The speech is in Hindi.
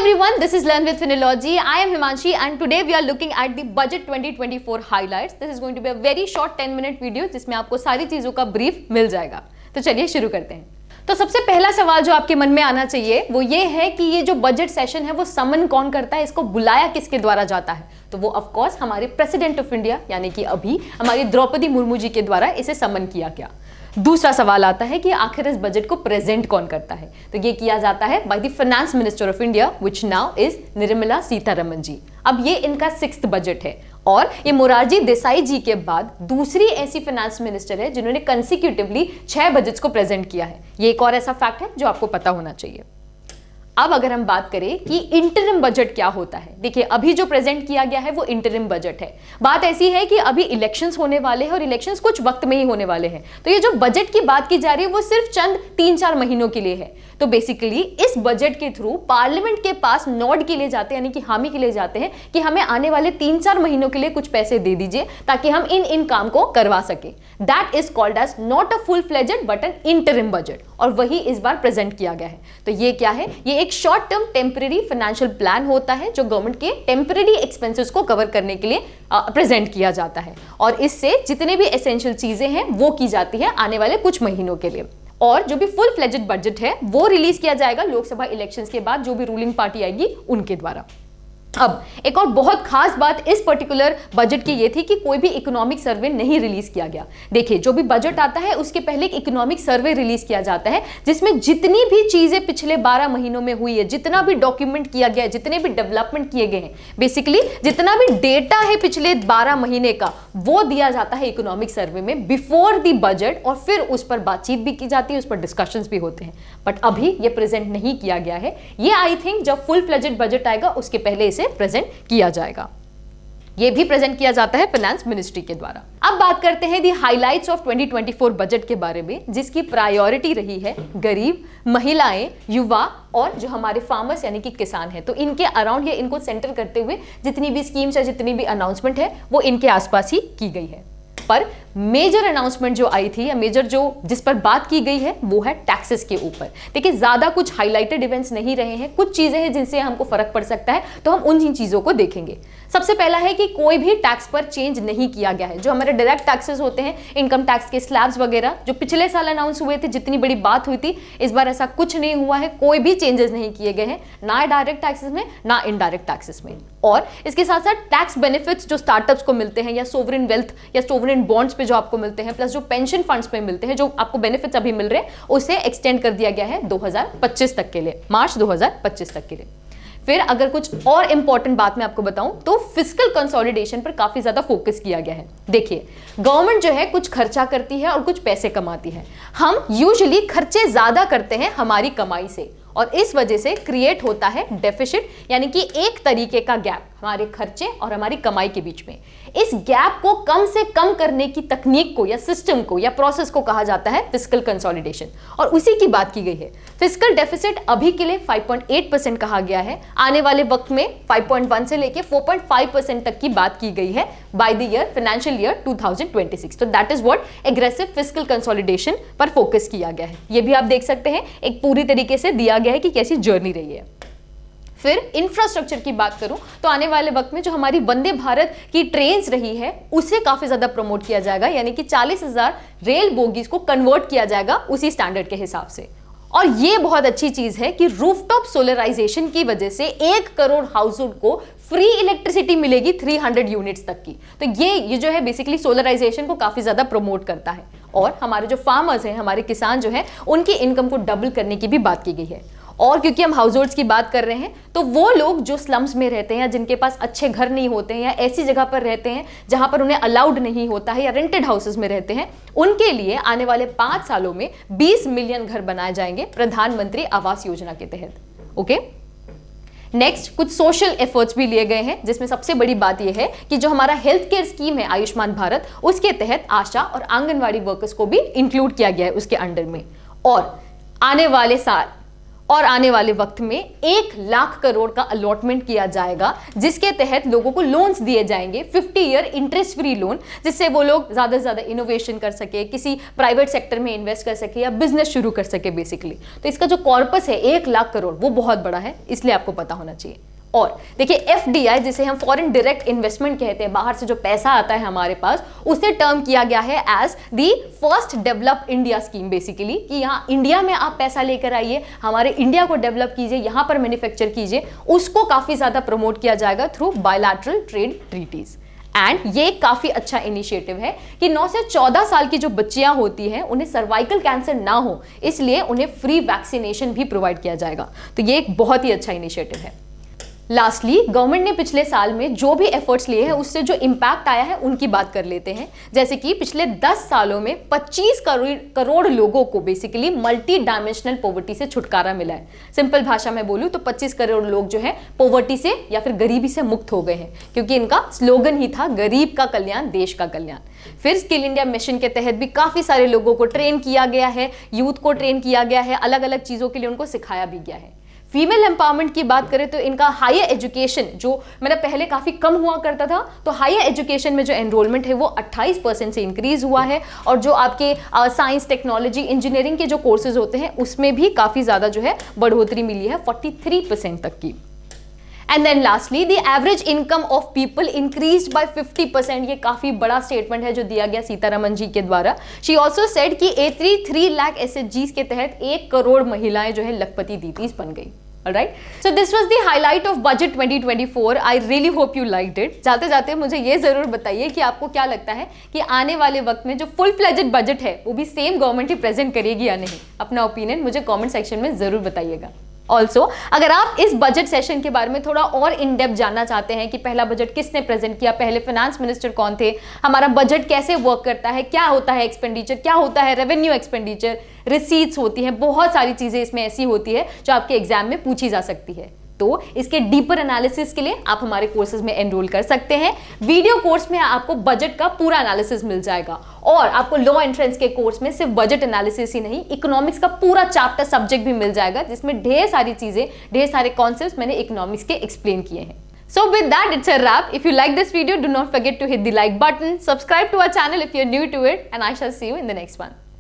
everyone, this is Learn with Phonology. I am Himanshi and today we are looking at the Budget 2024 highlights. This is going to be a very short 10-minute video जिसमें आपको सारी चीजों का ब्रीफ मिल जाएगा। तो चलिए शुरू करते हैं। तो सबसे पहला सवाल जो आपके मन में आना चाहिए वो ये है कि ये जो बजट सेशन है वो समन कौन करता है, इसको बुलाया किसके द्वारा जाता है। तो वो ऑफ कोर्स हमारे प्रेसिडेंट ऑफ इंडिया यानी कि अभी हमारी द्रौपदी मुर्मू जी के द्वारा इसे समन किया गया। दूसरा सवाल आता है कि आखिर इस बजट को प्रेजेंट कौन करता है। तो ये किया जाता है by the finance minister of India which now is Nirmala Sitharaman ji. अब ये इनका 6th बजट है और ये मोरारजी देसाई जी के बाद दूसरी ऐसी फाइनेंस मिनिस्टर है जिन्होंने कंसेक्यूटिवली 6 बजट्स को प्रेजेंट किया है। ये एक और ऐसा फैक्ट है जो आपको पता होना चाहिए। अब अगर हम बात करें कि इंटरिम बजट क्या होता है, देखिए अभी जो प्रेजेंट किया गया है वो इंटरिम बजट है। बात ऐसी है कि अभी इलेक्शंस होने वाले हैं और इलेक्शंस कुछ वक्त में ही होने वाले हैं, तो ये जो बजट की बात की जा रही है वो सिर्फ चंद 3-4 महीनों के लिए है। तो बेसिकली इस बजट के थ्रू पार्लियामेंट के पास नोड के लिए जाते हैं, यानी कि हामी के लिए जाते हैं कि हमें आने वाले 3-4 महीनों के लिए कुछ पैसे दे दीजिए ताकि हम इन काम को करवा सके। That is called as not a full fledged but an interim budget, और वही इस बार प्रेजेंट किया गया है। तो ये क्या है, ये एक short term temporary financial plan होता है जो गवर्नमेंट के टेम्परेरी एक्सपेंसेस को कवर करने के लिए प्रेजेंट किया जाता है, और इससे जितने भी एसेंशियल चीजें हैं वो की जाती है आने वाले कुछ महीनों के लिए। और जो भी फुल फ्लेजेड बजट है वो रिलीज किया जाएगा लोकसभा इलेक्शंस के बाद जो भी रूलिंग पार्टी आएगी उनके द्वारा। अब एक और बहुत खास बात इस पर्टिकुलर बजट की ये थी कि कोई भी इकोनॉमिक सर्वे नहीं रिलीज किया गया। देखिए जो भी बजट आता है उसके पहले एक इकोनॉमिक सर्वे रिलीज किया जाता है जिसमें जितनी भी चीजें पिछले 12 महीनों में हुई है, जितना भी डॉक्यूमेंट किया गया है, जितने भी डेवलपमेंट किए गए हैं, बेसिकली जितना भी डेटा है पिछले 12 महीने का वो दिया जाता है इकोनॉमिक सर्वे में बिफोर द बजट, और फिर उस पर बातचीत भी की जाती है, उस पर डिस्कशंस भी होते हैं। बट अभी ये प्रेजेंट नहीं किया गया है। ये आई थिंक जब फुल फ्लेजेड बजट आएगा उसके पहले इसे प्रेजेंट किया जाएगा। ये भी प्रेजेंट किया जाता है फाइनेंस मिनिस्ट्री के द्वारा। अब बात करते हैं दी हाइलाइट्स ऑफ 2024 बजट के बारे में, जिसकी प्रायोरिटी रही है गरीब, महिलाएं, युवा और जो हमारे फार्मर्स यानी कि किसान हैं। तो इनके अराउंड, ये इनको सेंटर करते हुए जितनी भी स्कीम्स है, जितनी भी अनाउंसमेंट है वो इनके आसपास ही की गई है। पर मेजर अनाउंसमेंट जो आई थी या मेजर जो जिस पर बात की गई है वो है टैक्सेस के ऊपर। देखिए ज्यादा कुछ हाइलाइटेड इवेंट्स नहीं रहे हैं, कुछ चीजें हैं जिनसे हमको फर्क पड़ सकता है, तो हम उन चीजों को देखेंगे। सबसे पहला है कि कोई भी टैक्स पर चेंज नहीं किया गया है। जो हमारे डायरेक्ट टैक्सेस होते हैं, इनकम टैक्स के स्लैब्स वगैरह जो पिछले साल अनाउंस हुए थे, जितनी बड़ी बात हुई थी, इस बार ऐसा कुछ नहीं हुआ है। कोई भी चेंजेस नहीं किए गए हैं, ना डायरेक्ट टैक्सेस में ना इनडायरेक्ट टैक्सेस में। और इसके साथ साथ टैक्स बेनिफिट्स जो स्टार्टअप्स को मिलते हैं या सोवरेन वेल्थ या सोवरेन बॉन्ड्स पे जो आपको मिलते हैं, प्लस जो पेंशन फंड्स पे मिलते हैं, जो आपको बेनिफिट्स अभी मिल रहे हैं, उसे एक्सटेंड कर दिया गया है 2025 तक के लिए, मार्च 2025 तक के लिए। फिर अगर कुछ और इंपॉर्टेंट बात मैं आपको बताऊं तो फिस्कल कंसोलिडेशन पर काफी ज्यादा फोकस किया गया है। देखिए गवर्नमेंट जो है कुछ खर्चा करती है और कुछ पैसे कमाती है। हम यूजुअली खर्चे ज्यादा करते हैं हमारी कमाई से, और इस वजह से क्रिएट होता है डेफिसिट, यानी कि एक तरीके का गैप हमारे खर्चे और हमारी कमाई के बीच में। इस गैप को कम से कम करने की तकनीक को या सिस्टम को या प्रोसेस को कहा जाता है फिस्कल कंसोलिडेशन, और उसी की बात की गई है। फिस्कल डेफिसिट अभी के लिए 5.8% कहा गया है। आने वाले वक्त में 5.1 से लेके 4.5% तक की बात की गई है by the year financial year 2026। तो that is what aggressive fiscal consolidation पर फोकस किया गया है। ये भी आप देख सकते हैं, एक पूरी तरीके से दिया गया है कि कैसी जर्नी रही है। फिर इंफ्रास्ट्रक्चर की बात करूं तो आने वाले वक्त में जो हमारी वंदे भारत की ट्रेन्स रही है उसे काफी ज्यादा प्रमोट किया जाएगा, यानी कि 40,000 रेल बोगीज को कन्वर्ट किया जाएगा उसी स्टैंडर्ड के हिसाब से। और ये बहुत अच्छी चीज है कि रूफटॉप सोलराइजेशन की वजह से 1 करोड़ हाउस होल्ड को फ्री इलेक्ट्रिसिटी मिलेगी 300 यूनिट्स तक की। तो ये जो है बेसिकली सोलराइजेशन को काफी ज्यादा प्रमोट करता है। और हमारे जो फार्मर्स हैं, हमारे किसान जो हैं, उनकी इनकम को डबल करने की भी बात की गई है। और क्योंकि हम हाउस होल्ड्स की बात कर रहे हैं तो वो लोग जो स्लम्स में रहते हैं या जिनके पास अच्छे घर नहीं होते हैं या ऐसी जगह पर रहते हैं जहां पर उन्हें अलाउड नहीं होता है या रेंटेड हाउसेस में रहते हैं, उनके लिए आने वाले 5 सालों में 20 मिलियन घर बनाए जाएंगे प्रधानमंत्री आवास योजना के तहत। ओके, नेक्स्ट कुछ सोशल एफर्ट्स भी लिए गए हैं, जिसमें सबसे बड़ी बात यह है कि जो हमारा हेल्थ केयर स्कीम है आयुष्मान भारत, उसके तहत आशा और आंगनवाड़ी वर्कर्स को भी इंक्लूड किया गया है उसके अंडर में। और आने वाले साल और आने वाले वक्त में 1,00,000 करोड़ का अलॉटमेंट किया जाएगा, जिसके तहत लोगों को लोन्स दिए जाएंगे, 50 ईयर इंटरेस्ट फ्री लोन, जिससे वो लोग ज्यादा से ज्यादा इनोवेशन कर सके, किसी प्राइवेट सेक्टर में इन्वेस्ट कर सके या बिजनेस शुरू कर सके बेसिकली। तो इसका जो कॉर्पस है 1,00,000 करोड़, वो बहुत बड़ा है, इसलिए आपको पता होना चाहिए। और देखिए FDI, जिसे हम फॉरेन डायरेक्ट इन्वेस्टमेंट कहते हैं, बाहर से जो पैसा आता है हमारे पास, उसे टर्म किया गया है as the first develop India scheme basically, कि यहाँ इंडिया में आप पैसा लेकर आइए, हमारे इंडिया को डेवलप कीजिए, यहाँ पर मैन्युफैक्चर कीजिए, उसको काफी ज्यादा प्रमोट किया जाएगा through bilateral trade treaties. And ये काफी अच्छा इनिशिएटिव है कि 9 से 14 साल की जो बच्चियां होती हैं उन्हें सर्वाइकल कैंसर ना हो, इसलिए उन्हें फ्री वैक्सीनेशन भी प्रोवाइड किया जाएगा। तो ये एक बहुत ही अच्छा इनिशिएटिव है। लास्टली, गवर्नमेंट ने पिछले साल में जो भी एफर्ट्स लिए हैं उससे जो इंपैक्ट आया है उनकी बात कर लेते हैं। जैसे कि पिछले 10 सालों में 25 करोड़ लोगों को बेसिकली मल्टी डायमेंशनल पॉवर्टी से छुटकारा मिला है। सिंपल भाषा में बोलूं तो 25 करोड़ लोग जो है पॉवर्टी से या फिर गरीबी से मुक्त हो गए हैं, क्योंकि इनका स्लोगन ही था गरीब का कल्याण देश का कल्याण। फिर स्किल इंडिया मिशन के तहत भी काफी सारे लोगों को ट्रेन किया गया है, यूथ को ट्रेन किया गया है, अलग अलग चीजों के लिए उनको सिखाया भी गया है। फीमेल एम्पावरमेंट की बात करें तो इनका हायर एजुकेशन, जो मतलब पहले काफी कम हुआ करता था, तो हायर एजुकेशन में जो एनरोलमेंट है वो 28% से इंक्रीज हुआ है। और जो आपके साइंस, टेक्नोलॉजी, इंजीनियरिंग के जो कोर्सेज होते हैं उसमें भी काफी ज्यादा जो है बढ़ोतरी मिली है, 43% तक की। And then lastly, the average income of people increased by 50%। ये काफी बड़ा स्टेटमेंट है जो दिया गया सीतारमन जी के द्वारा। शी ऑल्सो सेड कि 83 लाख SHGs के तहत 1 करोड़ महिलाएं जो है लखपति दीदीज बन गई। Alright? So this was the highlight of budget 2024. I really hope you liked it. जाते जाते मुझे ये जरूर बताइए कि आपको क्या लगता है कि आने वाले वक्त में जो फुल फ्लेजेड बजट है वो भी सेम गवर्नमेंट ही प्रेजेंट करेगी या नहीं। अपना ओपिनियन मुझे कमेंट सेक्शन में जरूर बताइएगा। ऑल्सो अगर आप इस बजट सेशन के बारे में थोड़ा और इन डेप्थ जानना चाहते हैं कि पहला बजट किसने प्रेजेंट किया, पहले फाइनेंस मिनिस्टर कौन थे, हमारा बजट कैसे वर्क करता है, क्या होता है एक्सपेंडिचर, क्या होता है रेवेन्यू एक्सपेंडिचर, रिसीट्स होती हैं, बहुत सारी चीजें इसमें ऐसी होती है जो आपके एग्जाम में पूछी जा सकती है, तो इसके डीपर एनालिसिस के लिए आप हमारे कोर्सेज में एनरोल कर सकते हैं। वीडियो कोर्स में आपको बजट का पूरा एनालिसिस मिल जाएगा और आपको लॉ एंट्रेंस के कोर्स में सिर्फ बजट एनालिसिस ही नहीं, इकोनॉमिक्स का पूरा चैप्टर सब्जेक्ट भी मिल जाएगा, जिसमें ढेर सारी चीजें, ढेर सारे कॉन्सेप्ट्स मैंने इकोनॉमिक्स के एक्सप्लेन किए हैं। So with that, it's a wrap. If you like this video, do not forget to hit the like button, subscribe to our channel if you're new to it, and I shall see you in the next one.